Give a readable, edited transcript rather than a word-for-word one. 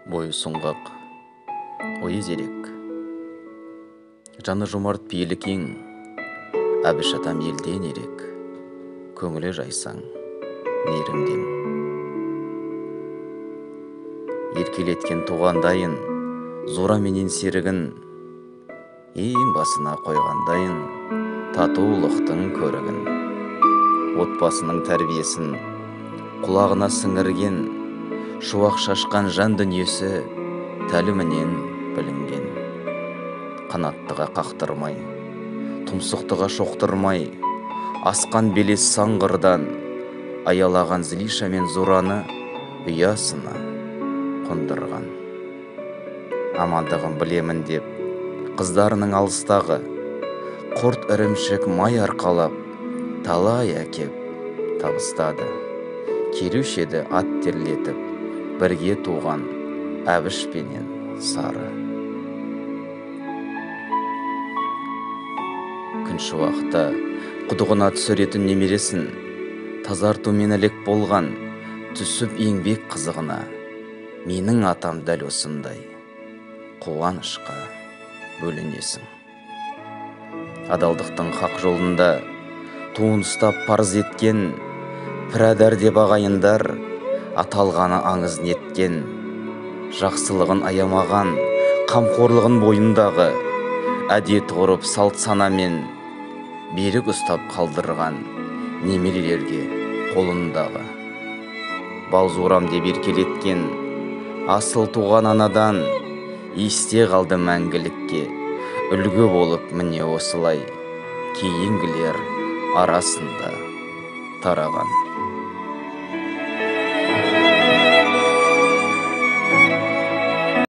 Бойы сұңғақ, ойы зерек, жаны жомарт пейілі кең, әбіш атам елден ерек, көңілі жайсаң, мейірімден. Еркелеткен туғандайын, зора менен серігін, ең басына қойғандайын, татулықтың көрігін. Отбасының тәрбиесін құлағына сіңірген, шуақ шашқан жан дүниесі тәлімінен білінген. Қанаттыға қақтырмай, тұмсықтыға шоқтырмай, асқан белес саңғырдан, аялаған Злиша мен Зураны ұясына қондырған. Амандығын білемін деп, қыздарының алыстағы, құрт ірімшік май арқалап, талай әкеп табыстады. Керушеді ат терлетіп, бірге туған әбіш пенен Сары. Күн шуақта құдығына түсіретін немересін, тазартумен әлек болған, түсіп еңбек қызығына, менің атам дәл осындай қуанышқа бөленесің. Адалдықтың хақ жолында туын ұстап парыз еткен, пірадар деп ағайындар аталғаны аңыз неткен. Жақсылығын аямаған, қамқорлығын бойындағы, әдет ғұрып салт санамен берік ұстап қалдырған немерелерге қолындағы. Бал Зурам деп еркелеткен асыл туған анадан есте қалды мәңгілікке, үлгі болып міне осылай кейінгілер арасында тараған.